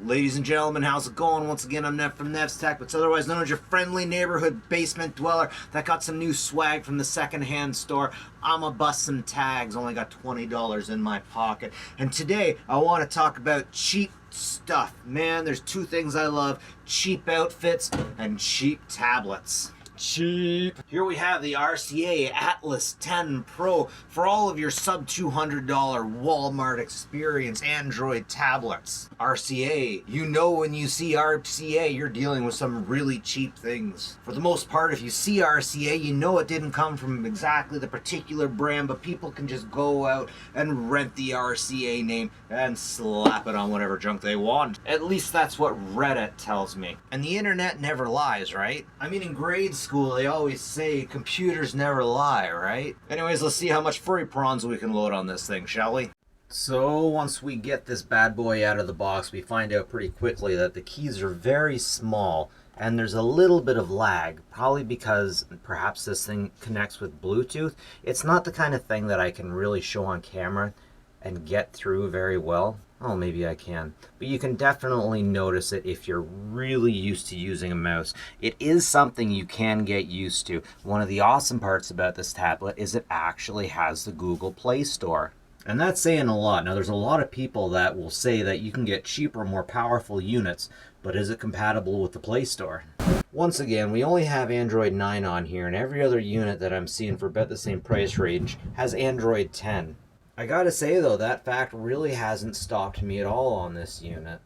Ladies and gentlemen, how's it going? Once again, I'm Nev from Nev's Tech, but otherwise known as your friendly neighborhood basement dweller that got some new swag from the secondhand store. I'ma bust some tags, only got $20 in my pocket. And today, I want to talk about cheap stuff. Man, there's two things I love: cheap outfits and cheap tablets. Cheap. Here we have the RCA Atlas 10 Pro for all of your sub $200 Walmart experience Android tablets. RCA, you know when you see RCA, you're dealing with some really cheap things. For the most part, if you see RCA, you know it didn't come from exactly the particular brand, but people can just go out and rent the RCA name and slap it on whatever junk they want. At least that's what Reddit tells me. And the internet never lies, right? I mean, in grade school, they always say computers never lie, right? Anyways, let's see how much furry prawns we can load on this thing, shall we? So once we get this bad boy out of the box, we find out pretty quickly that the keys are very small and there's a little bit of lag, probably because perhaps this thing connects with Bluetooth. It's not the kind of thing that I can really show on camera and get through very well. Oh, maybe I can. But you can definitely notice it if you're really used to using a mouse. It is something you can get used to. One of the awesome parts about this tablet is it actually has the Google Play Store. And that's saying a lot. Now, there's a lot of people that will say that you can get cheaper, more powerful units, but is it compatible with the Play Store? Once again, we only have Android 9 on here, and every other unit that I'm seeing for about the same price range has Android 10. I gotta say though, that fact really hasn't stopped me at all on this unit.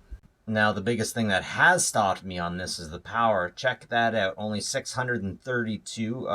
Now, the biggest thing that has stopped me on this is the power. Check that out, only 632.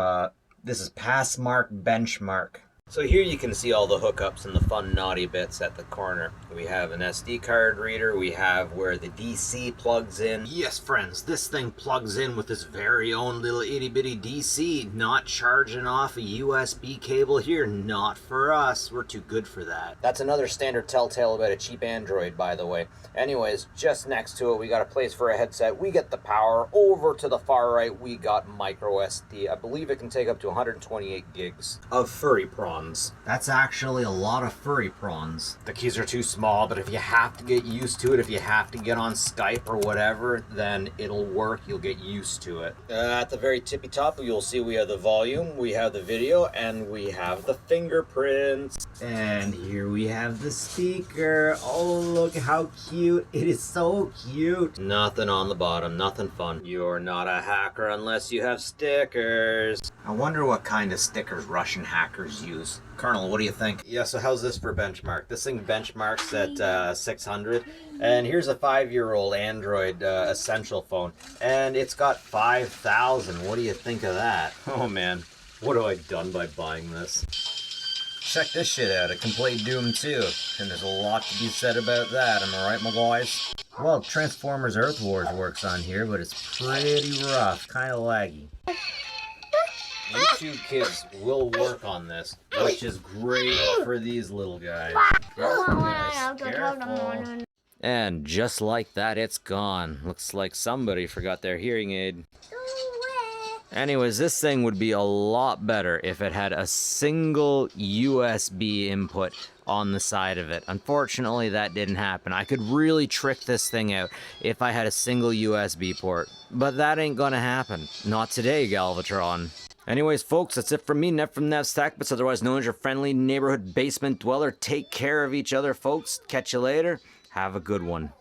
This is Passmark Benchmark. So here you can see all the hookups and the fun naughty bits at the corner. We have an SD card reader, we have where the DC plugs in. Yes friends, this thing plugs in with this very own little itty bitty DC, not charging off a USB cable here, not for us, we're too good for that. That's another standard telltale about a cheap Android, by the way. Anyways, just next to it we got a place for a headset, we get the power. Over to the far right we got micro SD. I believe it can take up to 128 gigs of furry prawns. That's actually a lot of furry prawns. The keys are too small, but if you have to get used to it, if you have to get on Skype or whatever, then it'll work. You'll get used to it. At the very tippy top, you'll see we have the volume, we have the video, and we have the fingerprints. And here we have the speaker. Oh, look how cute. It is so cute. Nothing on the bottom, nothing fun. You're not a hacker unless you have stickers. I wonder what kind of stickers Russian hackers use. Colonel, what do you think? Yeah, so how's this for benchmark? This thing benchmarks at 600. And here's a 5-year-old Android Essential phone. And it's got 5,000. What do you think of that? Oh man, what have I done by buying this? Check this shit out. It can play Doom too. And there's a lot to be said about that, am I right, my boys? Well, Transformers Earth Wars works on here, but it's pretty rough. Kind of laggy. YouTube Kids will work on this, which is great for these little guys. Careful. And just like that, it's gone. Looks like somebody forgot their hearing aid. Anyways, this thing would be a lot better if it had a single USB input on the side of it. Unfortunately, that didn't happen. I could really trick this thing out if I had a single USB port. But that ain't gonna happen. Not today, Galvatron. Anyways, folks, that's it from me, Nev from Nev's Tech, but otherwise known as your friendly neighborhood basement dweller. Take care of each other, folks. Catch you later. Have a good one.